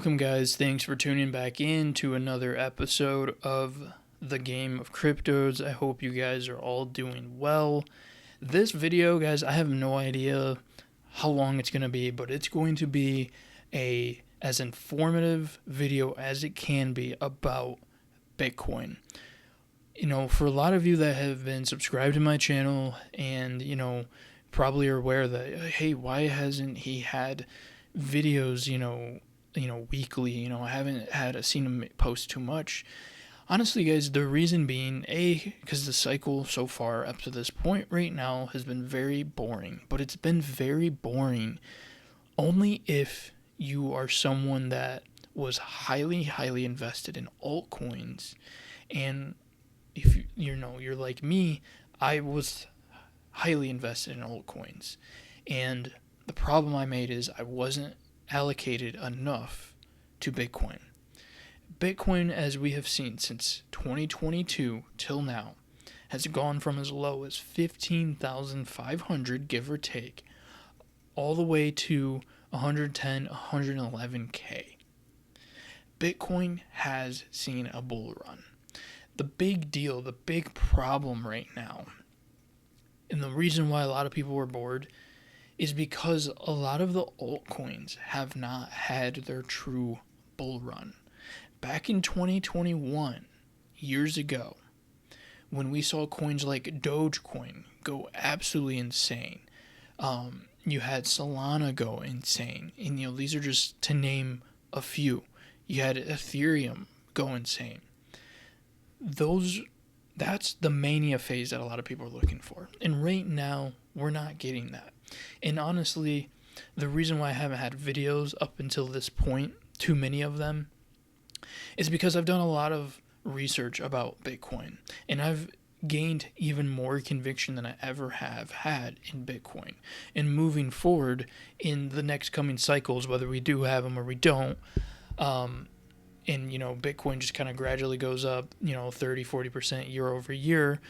Welcome, guys. Thanks for tuning back in to another episode of the Game of Cryptos. I hope you guys are all doing well. This video, guys, I have no idea how long it's going to be, but it's going to be as informative video as it can be about Bitcoin. For a lot of you that have been subscribed to my channel and, probably are aware that, hey, why hasn't he had videos, weekly? I haven't seen him post too much. Honestly, guys, the reason being, because the cycle so far up to this point right now has been very boring. But it's been very boring only if you are someone that was highly, highly invested in altcoins. And if you're like me, I was highly invested in altcoins. And the problem I made is I wasn't allocated enough to Bitcoin. Bitcoin, as we have seen since 2022 till now, has gone from as low as 15,500, give or take, all the way to 110, 111K. Bitcoin has seen a bull run. The big deal, the big problem right now, and the reason why a lot of people were bored, is because a lot of the altcoins have not had their true bull run. Back in 2021, years ago, when we saw coins like Dogecoin go absolutely insane, you had Solana go insane, and these are just to name a few. You had Ethereum go insane. That's the mania phase that a lot of people are looking for, and right now we're not getting that. And honestly, the reason why I haven't had videos up until this point, too many of them, is because I've done a lot of research about Bitcoin, and I've gained even more conviction than I ever have had in Bitcoin. And moving forward in the next coming cycles, whether we do have them or we don't, and Bitcoin just kind of gradually goes up, 30-40% year over year,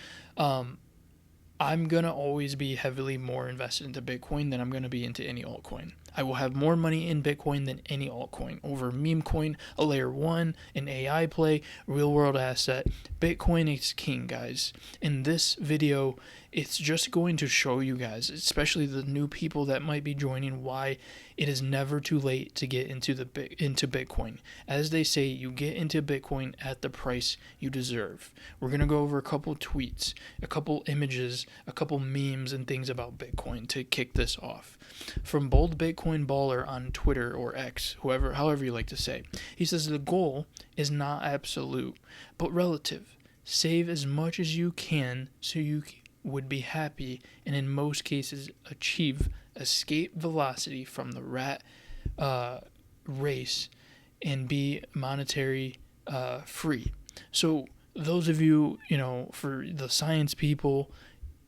I'm going to always be heavily more invested into Bitcoin than I'm going to be into any altcoin. I will have more money in Bitcoin than any altcoin. Over meme coin, a layer 1, an AI play, real world asset. Bitcoin is king, guys. In this video, it's just going to show you guys, especially the new people that might be joining, why it is never too late to get into Bitcoin. As they say, you get into Bitcoin at the price you deserve. We're going to go over a couple tweets, a couple images, a couple memes and things about Bitcoin to kick this off. From Bold Bitcoin Baller on Twitter or X, however you like to say, he says the goal is not absolute, but relative. Save as much as you can so you would be happy, and in most cases achieve escape velocity from the rat race and be monetary free. So those of you, for the science people,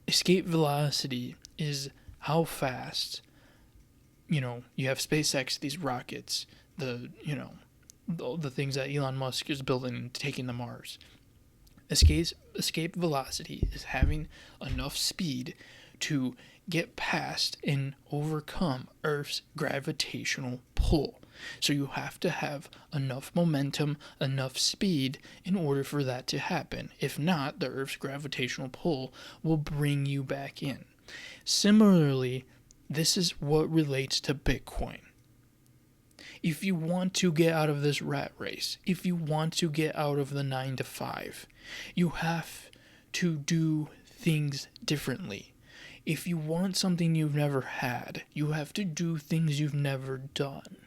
escape velocity is how fast, you have SpaceX, these rockets, the things that Elon Musk is building and taking to Mars. Escape velocity is having enough speed to get past and overcome Earth's gravitational pull. So you have to have enough momentum, enough speed in order for that to happen. If not, the Earth's gravitational pull will bring you back in. Similarly, this is what relates to Bitcoin. If you want to get out of this rat race, if you want to get out of the 9 to 5, you have to do things differently. If you want something you've never had, you have to do things you've never done.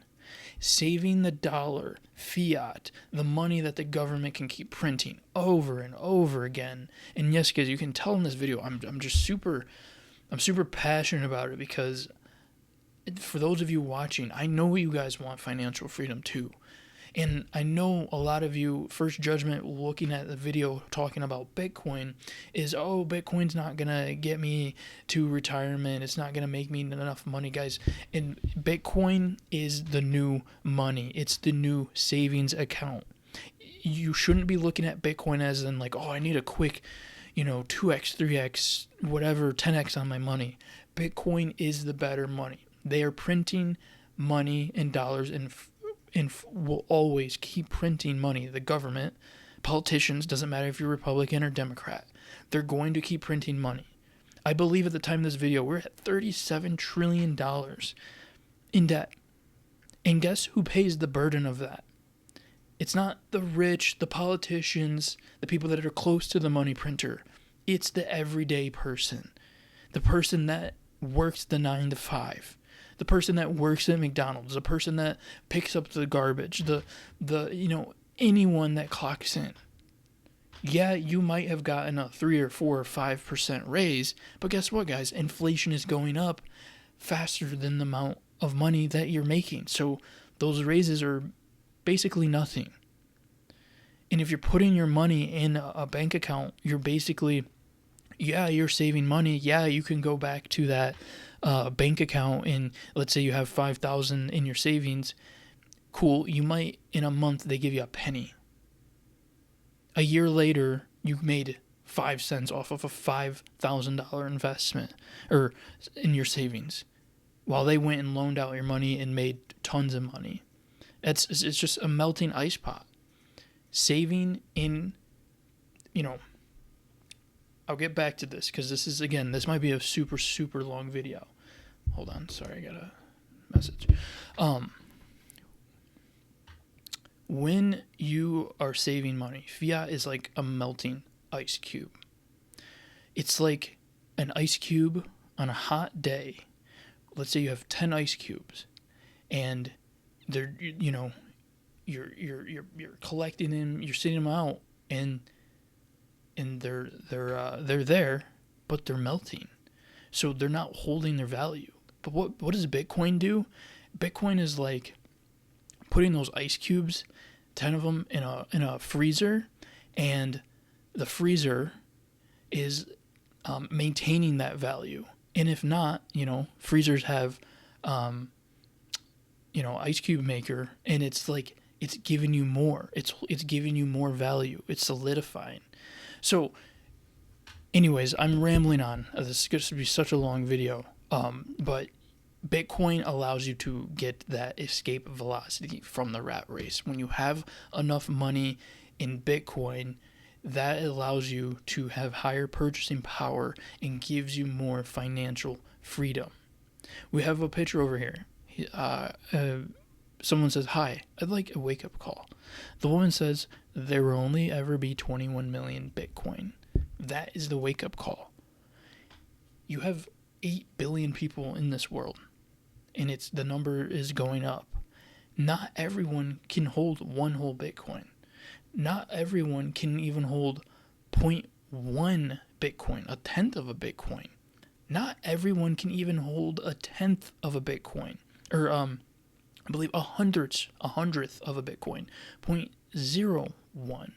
Saving the dollar, fiat, the money that the government can keep printing over and over again. And yes, guys, you can tell in this video, I'm super passionate about it, because for those of you watching, I know you guys want financial freedom too. And I know a lot of you, first judgment looking at the video talking about Bitcoin is, Bitcoin's not going to get me to retirement. It's not going to make me enough money, guys. And Bitcoin is the new money. It's the new savings account. You shouldn't be looking at Bitcoin as in like, I need a quick, 2x, 3x, whatever, 10x on my money. Bitcoin is the better money. They are printing money and dollars and will always keep printing money. The government, politicians, doesn't matter if you're Republican or Democrat, they're going to keep printing money. I believe at the time of this video, we're at $37 trillion in debt. And guess who pays the burden of that? It's not the rich, the politicians, the people that are close to the money printer. It's the everyday person. The person that works the 9 to 5. The person that works at McDonald's. The person that picks up the garbage. The anyone that clocks in. Yeah, you might have gotten a 3 or 4 or 5% raise, but guess what, guys? Inflation is going up faster than the amount of money that you're making. So those raises are basically nothing. And if you're putting your money in a bank account, you're basically, you're saving money. Yeah, you can go back to that bank account and let's say you have $5,000 in your savings. Cool, you might, in a month, they give you a penny. A year later, you made 5 cents off of a $5,000 investment or in your savings, while they went and loaned out your money and made tons of money. It's just a melting ice pot. Saving in, I'll get back to this because this might be a super, super long video. Hold on, sorry, I got a message. When you are saving money, fiat is like a melting ice cube. It's like an ice cube on a hot day. Let's say you have 10 ice cubes, and they're you're collecting them, you're sending them out, and they're there, but they're melting, so they're not holding their value. But what does Bitcoin do? Bitcoin is like putting those ice cubes, 10 of them, in a freezer, and the freezer is maintaining that value. And if not, freezers have, ice cube maker, and it's like it's giving you more. It's giving you more value. It's solidifying. So, anyways, I'm rambling on. This is going to be such a long video. But Bitcoin allows you to get that escape velocity from the rat race. When you have enough money in Bitcoin, that allows you to have higher purchasing power and gives you more financial freedom. We have a picture over here. Someone says, "Hi, I'd like a wake-up call." The woman says, "There will only ever be 21 million Bitcoin." That is the wake-up call. You have 8 billion people in this world, and the number is going up. Not everyone can hold one whole Bitcoin. Not everyone can even hold 0.1 Bitcoin, a tenth of a Bitcoin. Not everyone can even hold a tenth of a Bitcoin, or I believe a hundredth of a Bitcoin, 0.01.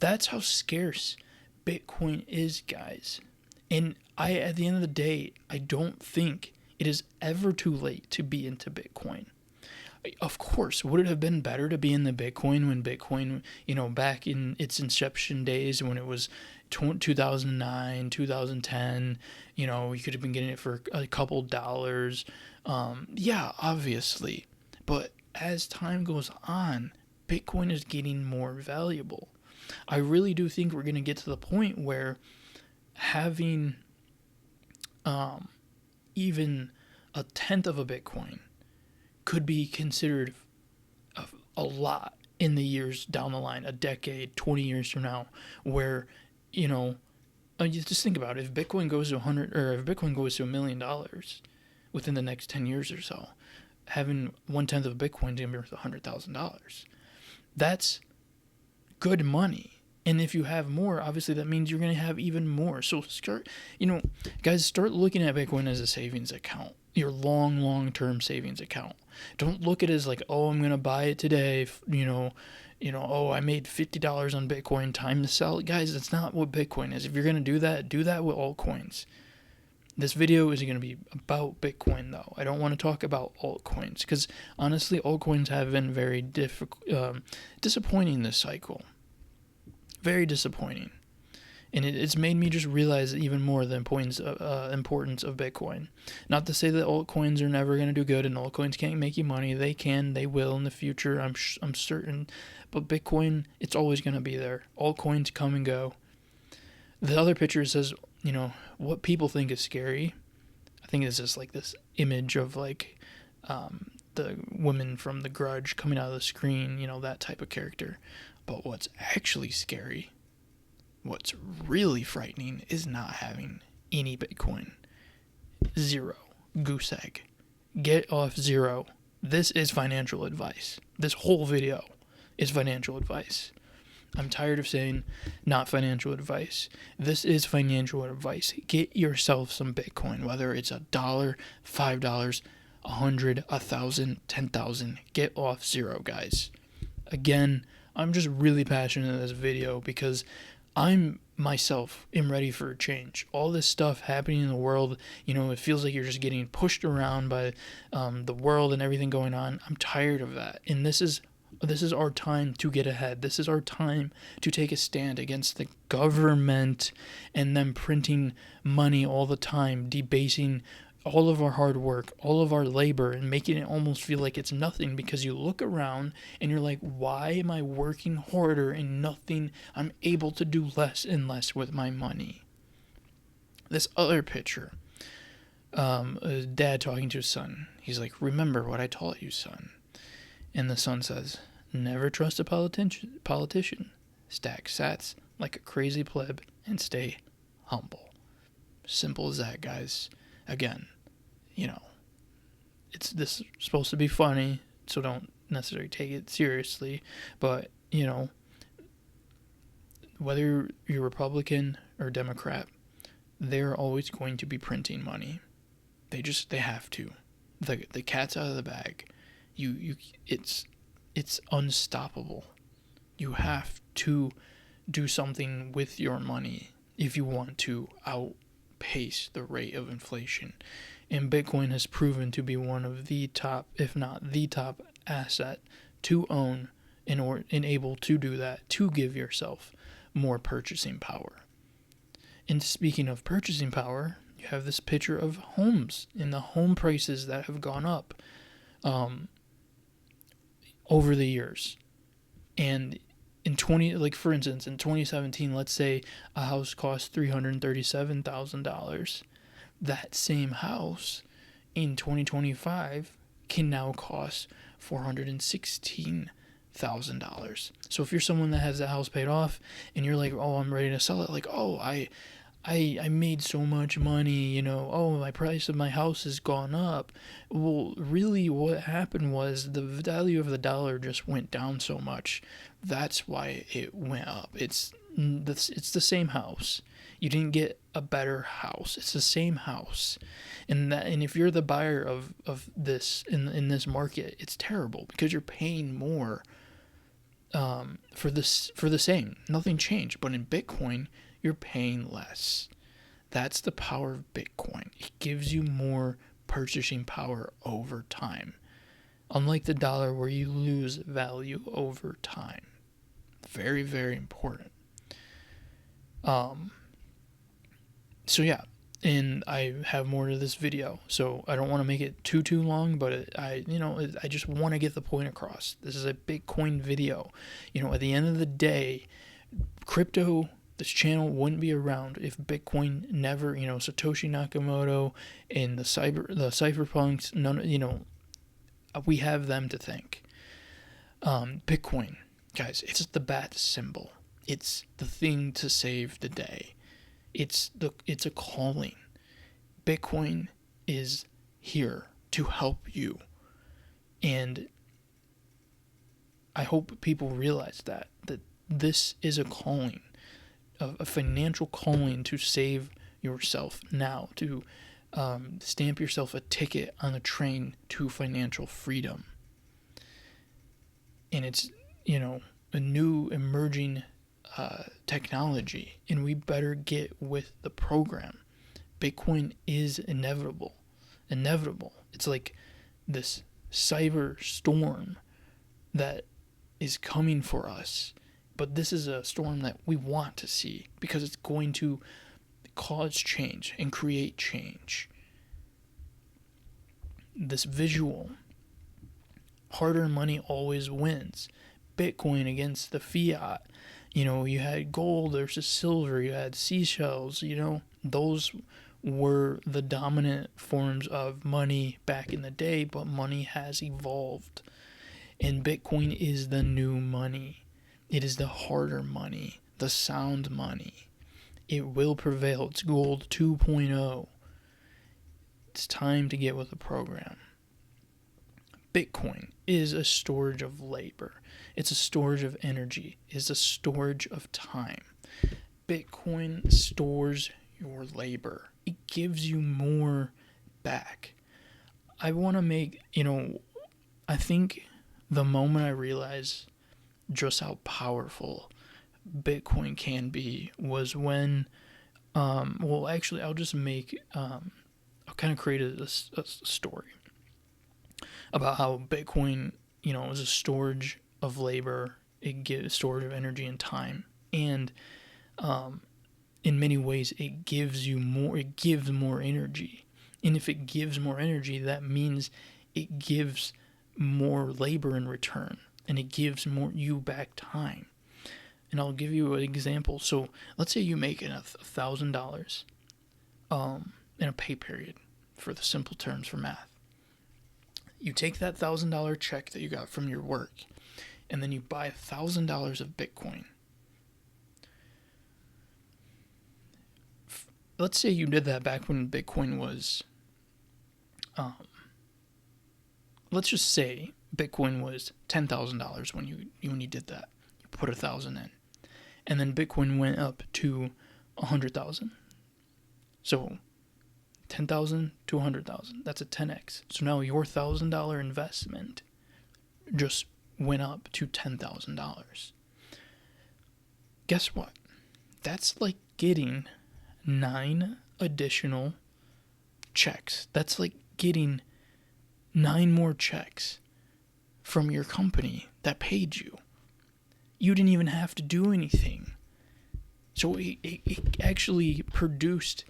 That's how scarce Bitcoin is, guys. And at the end of the day, I don't think it is ever too late to be into Bitcoin. Of course, would it have been better to be in the Bitcoin when Bitcoin, back in its inception days when it was 2009, 2010, you could have been getting it for a couple dollars. Yeah, obviously. But as time goes on, Bitcoin is getting more valuable. I really do think we're going to get to the point where having even a tenth of a Bitcoin could be considered a lot in the years down the line, a decade, 20 years from now, where, you just think about it. If Bitcoin goes to $1 million within the next 10 years or so, having 1/10 of a Bitcoin is going to be worth $100,000. That's good money. And if you have more, obviously that means you're going to have even more. So guys, start looking at Bitcoin as a savings account, your long-term savings account. Don't look at it as like, oh, I'm going to buy it today, oh, I made $50 on Bitcoin, time to sell it. Guys, that's not what Bitcoin is. If you're going to do that with altcoins. This video is going to be about Bitcoin, though. I don't want to talk about altcoins because, honestly, altcoins have been very disappointing this cycle. Very disappointing. And it's made me just realize even more the importance of Bitcoin. Not to say that altcoins are never going to do good and altcoins can't make you money. They can, they will in the future, I'm certain. But Bitcoin, it's always going to be there. Altcoins come and go. The other picture says, what people think is scary. I think it's just like this image of like the woman from The Grudge coming out of the screen, that type of character. But what's actually scary, what's really frightening, is not having any Bitcoin. Zero. Goose egg. Get off zero. This is financial advice. This whole video is financial advice. I'm tired of saying not financial advice. This is financial advice. Get yourself some Bitcoin, whether it's $1, $5, 100, 1,000, 10,000. Get off zero, guys. Again, I'm just really passionate in this video because I'm myself am ready for a change. All this stuff happening in the world, it feels like you're just getting pushed around by the world and everything going on. I'm tired of that. And this is our time to get ahead. This is our time to take a stand against the government and them printing money all the time, debasing all of our hard work, all of our labor, and making it almost feel like it's nothing, because you look around and you're like, why am I working harder and nothing? I'm able to do less and less with my money. This other picture, a dad talking to his son. He's like, remember what I taught you, son. And the son says, never trust a politician. Stack sats like a crazy pleb and stay humble. Simple as that, guys. Again, this is supposed to be funny, so don't necessarily take it seriously. But, whether you're Republican or Democrat, they're always going to be printing money. They have to. The cat's out of the bag. It's unstoppable. You have to do something with your money if you want to outpace the rate of inflation. And Bitcoin has proven to be one of the top, if not the top asset to own and able to do that, to give yourself more purchasing power. And speaking of purchasing power, you have this picture of homes and the home prices that have gone up over the years. And for instance, in 2017, let's say a house cost $337,000. That same house in 2025 can now cost $416,000. So if you're someone that has that house paid off and you're like, oh, I'm ready to sell it, like, oh, I made so much money, oh, my price of my house has gone up. Well, really what happened was the value of the dollar just went down so much. That's why it went up. It's the same house. You didn't get a better house. It's the same house. And if you're the buyer of this in this market, it's terrible because you're paying more for the same. Nothing changed. But in Bitcoin, you're paying less. That's the power of Bitcoin. It gives you more purchasing power over time. Unlike the dollar where you lose value over time. Very, very important. So yeah, and I have more to this video, so I don't want to make it too long, but I just want to get the point across. This is a Bitcoin video. At the end of the day, this channel wouldn't be around if Bitcoin never, Satoshi Nakamoto and the cypherpunks, we have them to thank. Bitcoin, guys, it's the bat symbol. It's the thing to save the day. It's a calling. Bitcoin is here to help you. And I hope people realize that this is a calling, a financial calling to save yourself now, to stamp yourself a ticket on the train to financial freedom. And it's, a new emerging technology, and we better get with the program. Bitcoin is inevitable. It's like this cyber storm that is coming for us, But this is a storm that we want to see because it's going to cause change and create change. This visual, harder money always wins. Bitcoin against the fiat. You had gold versus silver, you had seashells, those were the dominant forms of money back in the day, but money has evolved. And Bitcoin is the new money. It is the harder money, the sound money. It will prevail. It's gold 2.0. It's time to get with the program. Bitcoin is a storage of labor. It's a storage of energy. It's a storage of time. Bitcoin stores your labor. It gives you more back. I want to make, I think the moment I realized just how powerful Bitcoin can be was when, actually, I'll just make, I'll kind of create a story about how Bitcoin, is a storage of labor. It gives storage of energy and time, and in many ways, it gives you more. It gives more energy, and if it gives more energy, that means it gives more labor in return, and it gives more you back time. And I'll give you an example. So let's say you make $1,000 in a pay period, for the simple terms for math. You take that $1,000 check that you got from your work, and then you buy $1,000 of Bitcoin. Let's say you did that back when Bitcoin was, let's just say Bitcoin was $10,000 when you did that. You put 1,000 in, and then Bitcoin went up to 100,000. So 10,000 to 100,000. That's a 10x. So now your $1,000 investment just went up to $10,000. Guess what? That's like getting 9 additional checks. That's like getting 9 more checks from your company that paid you. You didn't even have to do anything. So it actually produced.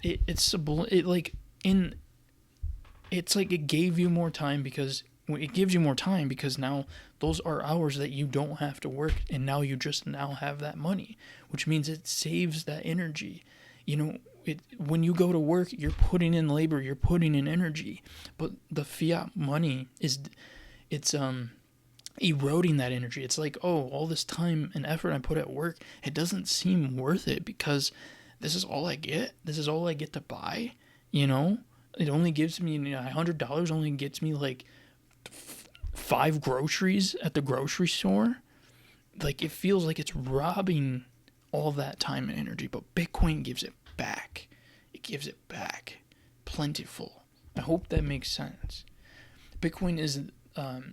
It's like it gave you more time because it gives you more time because now those are hours that you don't have to work, and now you just have that money, which means it saves that energy. When you go to work, you're putting in labor, you're putting in energy, but the fiat money it's eroding that energy. It's like, all this time and effort I put at work, it doesn't seem worth it because this is all I get. This is all I get to buy. It only gives me $100. Only gets me like 5 groceries at the grocery store. Like, it feels like it's robbing all that time and energy. But Bitcoin gives it back. It gives it back, plentiful. I hope that makes sense. Bitcoin is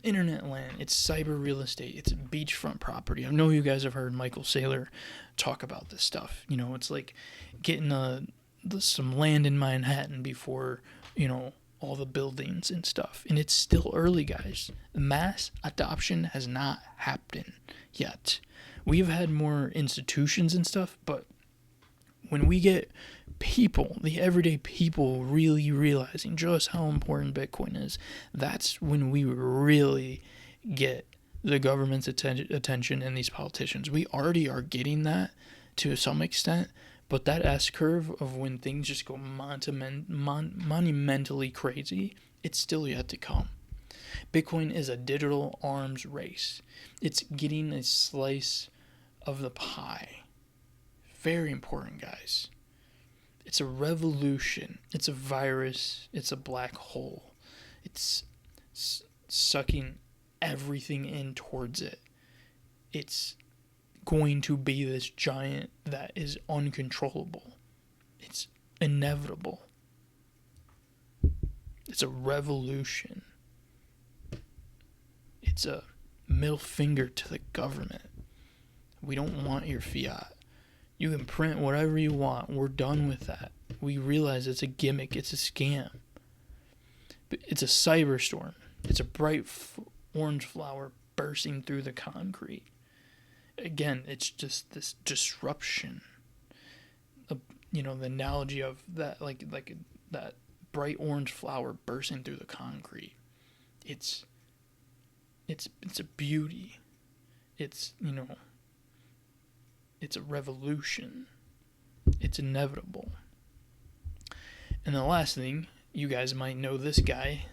internet land. It's cyber real estate. It's beachfront property. I know you guys have heard Michael Saylor talk about this stuff. It's like getting some land in Manhattan before, all the buildings and stuff. And it's still early, guys. Mass adoption has not happened yet. We've had more institutions and stuff, but when we get people, the everyday people, really realizing just how important Bitcoin is, that's when we really get the government's attention and these politicians. We already are getting that to some extent, but that S-curve of when things just go monumentally crazy, it's still yet to come. Bitcoin is a digital arms race. It's getting a slice of the pie. Very important, guys. It's a revolution. It's a virus. It's a black hole. It's sucking everything in towards it. It's going to be this giant that is uncontrollable. It's inevitable. It's a revolution. It's a middle finger to the government. We don't want your fiat. You can print whatever you want. We're done with that. We realize it's a gimmick. It's a scam. But it's a cyberstorm. It's a bright orange flower bursting through the concrete. again, it's just this disruption. The analogy of that, like that bright orange flower bursting through the concrete. It's a beauty. It's it's a revolution. It's inevitable. And the last thing, you guys might know this guy.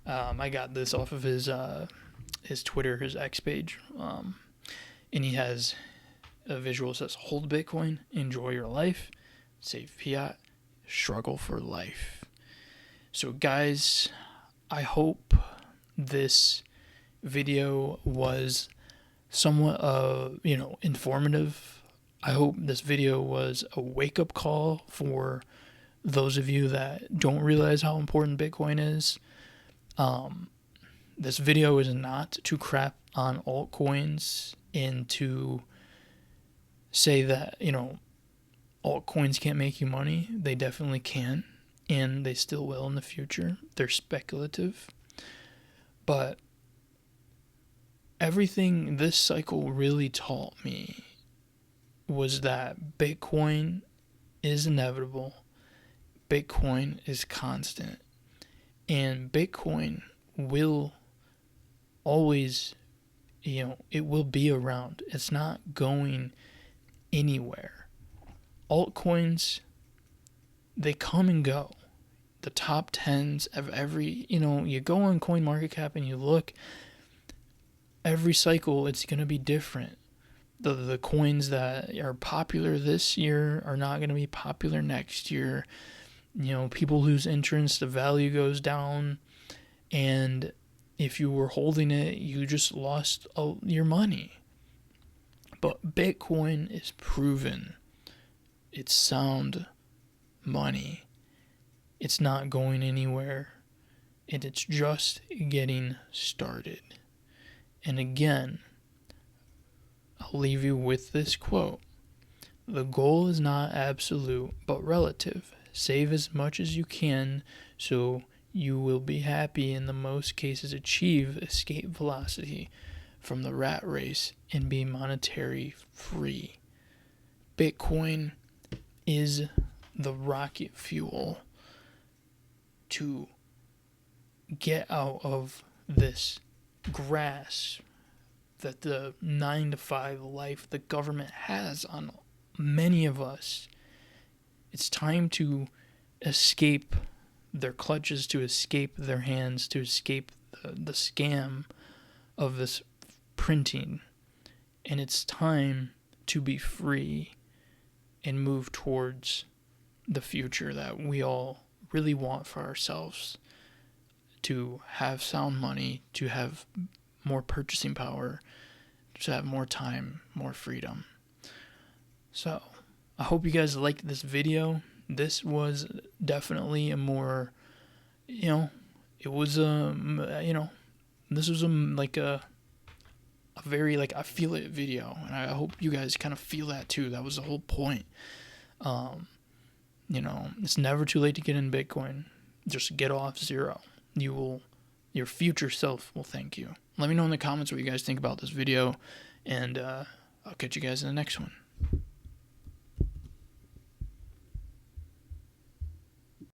I got this off of his Twitter, his X page, and he has a visual that says, "Hold Bitcoin, enjoy your life, save fiat, struggle for life." So, guys, I hope this video was somewhat, informative. I hope this video was a wake-up call for those of you that don't realize how important Bitcoin is. This video is not to crap on altcoins and to say that, altcoins can't make you money. They definitely can, and they still will in the future. They're speculative. But everything this cycle really taught me was that Bitcoin is inevitable. Bitcoin is constant. And Bitcoin will always, it will be around. It's not going anywhere. Altcoins, they come and go. The top 10s of every, you go on CoinMarketCap and you look, every cycle it's going to be different. The coins that are popular this year are not going to be popular next year. People lose interest, the value goes down, and if you were holding it, you just lost your money. But Bitcoin is proven. It's sound money. It's not going anywhere, and it's just getting started. And again, I'll leave you with this quote. The goal is not absolute, but relative. Save as much as you can so you will be happy, in the most cases achieve escape velocity from the rat race and be monetary free. Bitcoin is the rocket fuel to get out of this grasp that the 9-to-5 life the government has on many of us. It's time to escape their clutches, to escape their hands, to escape the scam of this printing. And it's time to be free and move towards the future that we all really want for ourselves. To have sound money, to have more purchasing power, to have more time, more freedom. So, I hope you guys liked this video. This was definitely a more, it was this was a very, I feel it video, and I hope you guys kind of feel that too. That was the whole point. It's never too late to get in Bitcoin. Just get off zero. Your future self will thank you. Let me know in the comments what you guys think about this video, and I'll catch you guys in the next one.